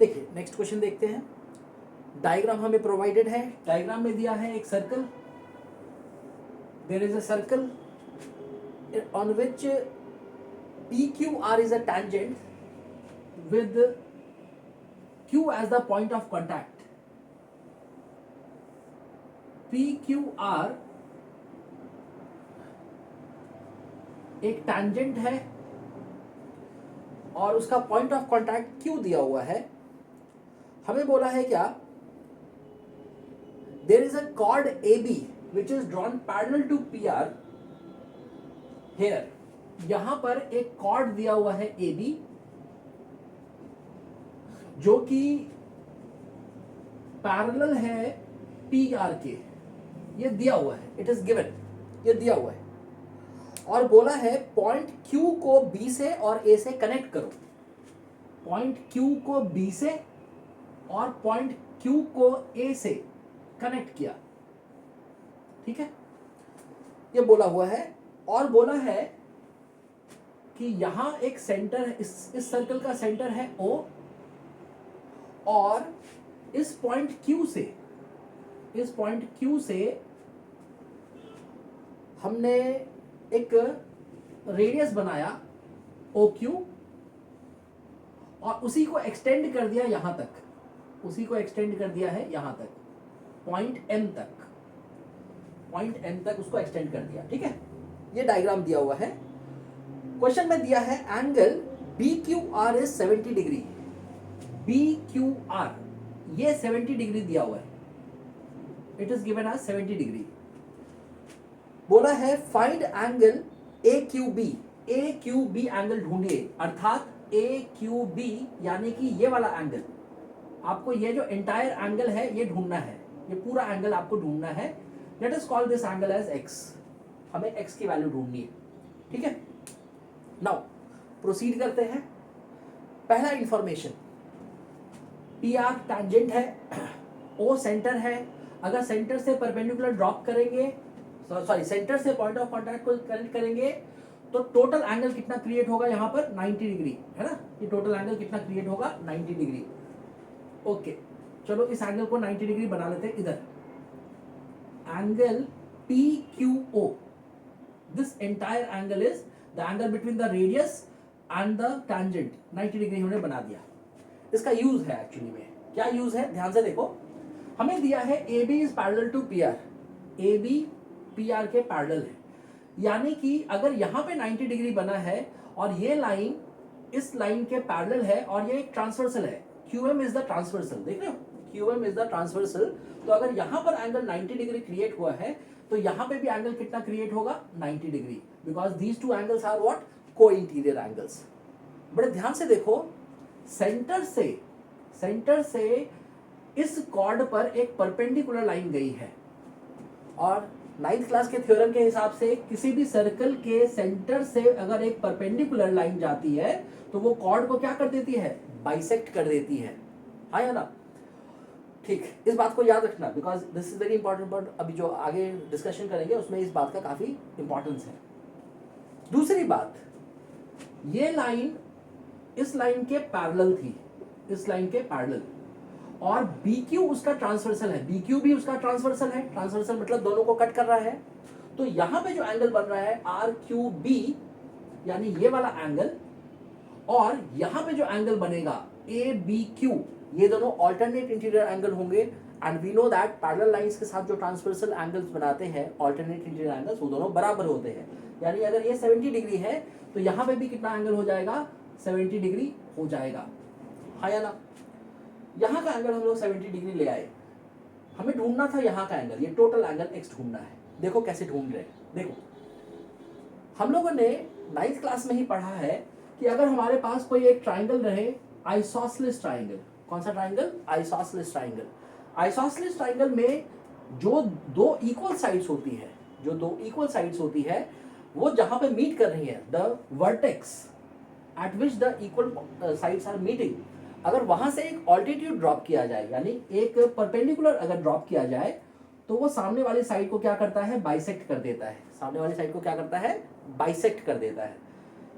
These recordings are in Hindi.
देखिए नेक्स्ट क्वेश्चन देखते हैं। डायग्राम हमें प्रोवाइडेड है, डायग्राम में दिया है एक circle, there is a circle on which PQR is a tangent with Q as the point of contact. PQR एक tangent है और उसका पॉइंट ऑफ कॉन्टैक्ट Q दिया हुआ है। हमें बोला है क्या, there is a chord AB which is drawn parallel to PR here. यहां पर एक कॉर्ड दिया हुआ है AB जो कि पैरेलल है PR के, ये दिया हुआ है, इट इज गिवन, ये दिया हुआ है। और बोला है पॉइंट Q को B से और A से कनेक्ट करो। पॉइंट Q को B से और पॉइंट Q को A से कनेक्ट किया, ठीक है, ये बोला हुआ है। और बोला है कि यहां एक सेंटर है, इस सर्कल का सेंटर है O, और इस पॉइंट Q से हमने एक रेडियस बनाया OQ और उसी को एक्सटेंड कर दिया यहां तक, उसी को एक्सटेंड कर दिया है यहां तक, पॉइंट M तक उसको एक्सटेंड कर दिया, ठीक है। ये डायग्राम दिया हुआ है। क्वेश्चन में दिया है angle BQR is 70 degree. BQR ये 70 डिग्री दिया हुआ है, it is given as 70 degree. बोला है फाइंड एंगल AQB एंगल ढूंढिए, अर्थात AQB यानी कि ये वाला एंगल, आपको ये जो एंटायर एंगल है ये ढूंढना है, ये पूरा एंगल आपको ढूंढना है। Let us call this angle as x, हमें x की वैल्यू ढूंढनी है, ठीक है। नाउ प्रोसीड करते हैं। पहला इंफॉर्मेशन, PR टैंजेंट है, O सेंटर है। अगर सेंटर से परपेंडिकुलर ड्रॉप करेंगे, सॉरी सेंटर से पॉइंट ऑफ कॉन्टैक्ट को कनेक्ट करेंगे तो टोटल एंगल कितना क्रिएट होगा यहाँ पर 90 डिग्री, है ना। ये टोटल एंगल कितना क्रिएट होगा 90 डिग्री। ओके, चलो इस एंगल को 90 डिग्री बना लेते हैं। इधर angle PQO, this entire angle is the angle between the radius and the tangent. 90 degree हमने बना दिया। इसका यूज है एक्चुअली में, क्या यूज है ध्यान से देखो। हमें दिया है AB is parallel to PR, AB PR के पैरेलल है, यानी कि अगर यहाँ पे 90 डिग्री बना है और ये लाइन इस लाइन के पैरेलल है और ये एक ट्रांसवर्सल है, QM इज द ट्रांसवर्सल, देख रहे हो, QM इज द ट्रांसवर्सल। तो अगर यहाँ पर एंगल 90 डिग्री क्रिएट हुआ है तो यहाँ पे भी एंगल कितना क्रिएट होगा 90 degree, because these two angles are what, co interior angles. बड़े ध्यान से देखो, सेंटर से इस कॉर्ड पर एक परपेंडिकुलर लाइन गई है, और 9th क्लास के थ्योरम के हिसाब से किसी भी सर्कल के सेंटर से अगर एक परपेंडिकुलर लाइन जाती है तो वो कॉर्ड को क्या कर देती है, बाइसेक्ट कर देती है, हाँ या ना। ठीक, इस बात को याद रखना, because this is very important. But अभी जो आगे डिस्कशन करेंगे उसमें इस बात का काफी इंपॉर्टेंस है। दूसरी बात, ये लाइन इस लाइन के पैरेलल थी, इस लाइन के पैरेलल, और BQ उसका ट्रांसवर्सल है, BQ भी उसका ट्रांसवर्सल है। ट्रांसवर्सल मतलब दोनों को कट कर रहा है। तो यहां पे जो एंगल बन रहा है RQB, यानी ये वाला एंगल, और यहां पे जो एंगल बनेगा ABQ, ये दोनों ऑल्टरनेट इंटीरियर एंगल होंगे। And we know that parallel lines के साथ जो ट्रांसवर्सल एंगल्स बनाते हैं ऑल्टरनेट इंटीरियर एंगल्स, वो दोनों बराबर होते हैं। यानी अगर ये 70 डिग्री है तो यहां पे भी कितना एंगल हो जाएगा, 70 डिग्री हो जाएगा, हाँ या ना। यहां का एंगल हम लोग 70 डिग्री ले आए, हमें ढूंढना था यहां का एंगल, ये टोटल एंगल x ढूंढना है। देखो कैसे ढूंढ रहे हैं, देखो हम लोगों ने 9th क्लास में ही पढ़ा है कि अगर हमारे पास कोई एक ट्राइंगल रहे, आइसोसेलेस ट्राइंगल। कौन सा triangle, isosceles triangle. Isosceles triangle में जो दो इक्वल साइड्स होती है, जो दो इक्वल साइड्स होती है, वो जहां पे मीट कर रही है, the vertex at which the equal sides are meeting, अगर वहां से एक ऑल्टीट्यूड ड्रॉप किया जाए, यानी एक परपेंडिकुलर अगर ड्रॉप किया जाए, तो वो सामने वाली साइड को क्या करता है, बाइसेक्ट कर देता है। सामने वाली साइड को क्या करता है, बाइसेक्ट कर देता है।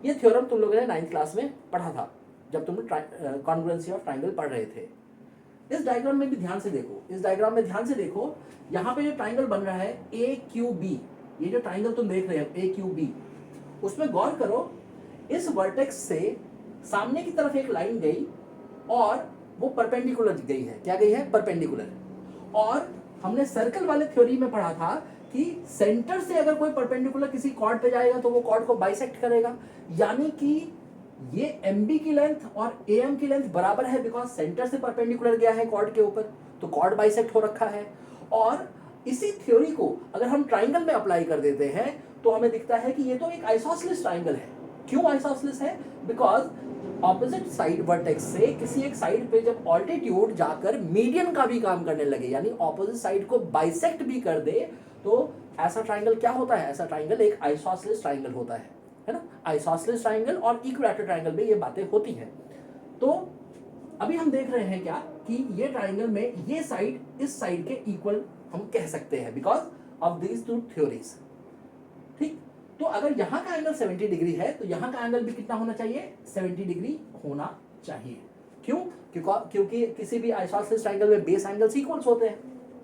ये थ्योरम तुम लोगों ने 9th क्लास में पढ़ा था। जब तुम कॉन्ग्रुएंसी ऑफ ट्राइंगल पढ़ रहे थे। इस डायग्राम में भी ध्यान से देखो, इस डायग्राम में ध्यान से देखो, यहाँ पे जो ट्राइंगल बन रहा है AQB, ये जो ट्राइंगल तुम देख रहे हो AQB, उसमें गौर करो, इस वर्टेक्स से सामने की तरफ एक लाइन गई और वो परपेंडिकुलर गई है। क्या गई है? परपेंडिकुलर। और हमने सर्कल वाले थ्योरी में पढ़ा था कि सेंटर से अगर कोई परपेंडिकुलर किसी कॉर्ड पे जाएगा तो वो कॉर्ड को बाइसेक्ट करेगा, यानी कि ये MB की लेंथ और AM की लेंथ बराबर है, बिकॉज सेंटर से परपेंडिकुलर गया है कॉर्ड के ऊपर, तो कॉर्ड बाइसेक्ट हो रखा है। और इसी थ्योरी को अगर हम ट्राइंगल में अप्लाई कर देते हैं तो हमें दिखता है कि ये तो एक आइसोसेलेस ट्राइंगल है। क्यों आइसोसेलेस है? बिकॉज ऑपोजिट साइड वर्टेक्स से किसी एक साइड पे जब ऑल्टीट्यूड जाकर मीडियन का भी काम करने लगे, यानी ऑपोजिट साइड को बाइसेक्ट भी कर दे, तो ऐसा ट्राइंगल क्या होता है? ऐसा ट्राइंगल एक आइसोसेलेस ट्राइंगल होता है ना। आइसोसेलेस ट्राइंगल और इक्विलैटरल ट्राइंगल में ये बातें होती हैं। तो अभी हम देख रहे हैं क्या कि ये ट्राइंगल में ये साइड इस साइड के इक्वल हम कह सकते हैं, because of these two theories. ठीक, तो अगर यहाँ का एंगल 70 डिग्री है तो यहाँ का एंगल भी कितना होना चाहिए? 70 डिग्री होना चाहिए। क्यों? क्योंकि किसी भी आइसोसेलेस ट्राइंगल में बेस एंगल्स इक्वल्स होते हैं,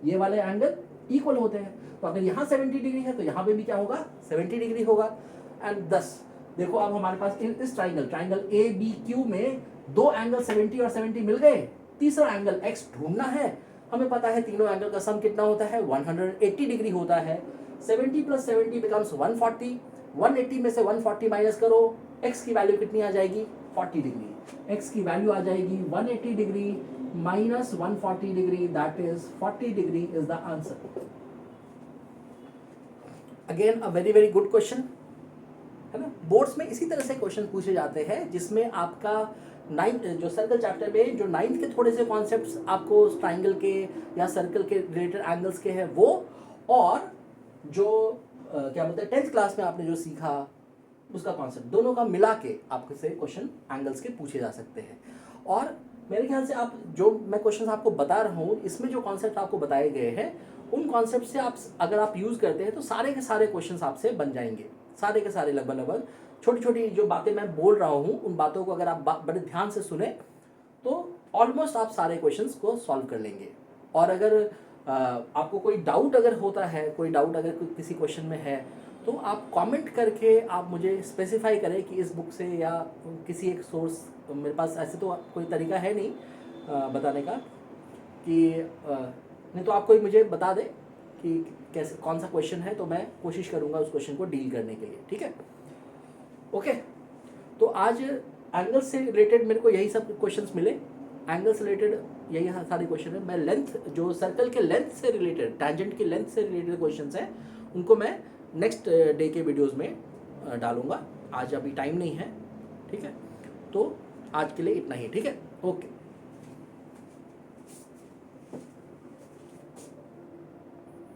ये वाले एंगल इक्वल होते हैं। तो अगर यहाँ 70 डिग्री है तो यहाँ पे भी क्या होगा? 70 डिग्री होगा। एंड दस देखो, अब हमारे पास इस ट्राइंगल ABQ में दो एंगल 70 और 70 मिल गए, तीसरा एंगल X ढूंढना है। हमें पता है तीनों एंगल का सम कितना होता है? 180 डिग्री होता है। 70 + 70 बिकम्स 140। 180 में से 140 माइनस करो, X की वैल्यू कितनी आ जाएगी? 40 डिग्री। X की वैल्यू आ जाएगी 180 degree minus 140 degree, that is 40 degree is the answer. Again a very very good question, है ना। बोर्ड्स में इसी तरह से क्वेश्चन पूछे जाते हैं जिसमें आपका जो सर्कल चैप्टर में जो 9th के थोड़े से कॉन्सेप्ट्स आपको ट्राइंगल के या सर्कल के रिलेटेड एंगल्स के हैं वो, और जो क्या बोलते हैं 10th क्लास में आपने जो सीखा उसका कॉन्सेप्ट, दोनों का मिला के आपके से क्वेश्चन एंगल्स के पूछे जा सकते हैं। और मेरे ख्याल से आप जो मैं क्वेश्चन आपको बता रहा हूँ इसमें जो कॉन्सेप्ट आपको बताए गए हैं उन कॉन्सेप्ट से आप अगर आप यूज़ करते हैं तो सारे के सारे क्वेश्चन आपसे बन जाएंगे, सारे के सारे लगभग छोटी छोटी जो बातें मैं बोल रहा हूँ उन बातों को अगर आप बड़े ध्यान से सुने तो ऑलमोस्ट आप सारे क्वेश्चंस को सॉल्व कर लेंगे। और अगर आपको कोई डाउट अगर होता है, कोई डाउट अगर किसी क्वेश्चन में है तो आप कमेंट करके आप मुझे स्पेसिफाई करें कि इस बुक से या किसी एक सोर्स, मेरे पास ऐसे तो कोई तरीका है नहीं बताने का कि नहीं तो आप कोई मुझे बता दे कि कैसे कौन सा क्वेश्चन है, तो मैं कोशिश करूँगा उस क्वेश्चन को डील करने के लिए। ठीक है, ओके। तो आज एंगल से रिलेटेड मेरे को यही सब क्वेश्चंस मिले, एंगल से रिलेटेड यही सारे क्वेश्चन है। मैं लेंथ, जो सर्कल के लेंथ से रिलेटेड, टैंजेंट की लेंथ से रिलेटेड क्वेश्चंस हैं उनको मैं नेक्स्ट डे के वीडियोस में डालूंगा। आज अभी टाइम नहीं है, ठीक है। तो आज के लिए इतना ही, ठीक है, ओके।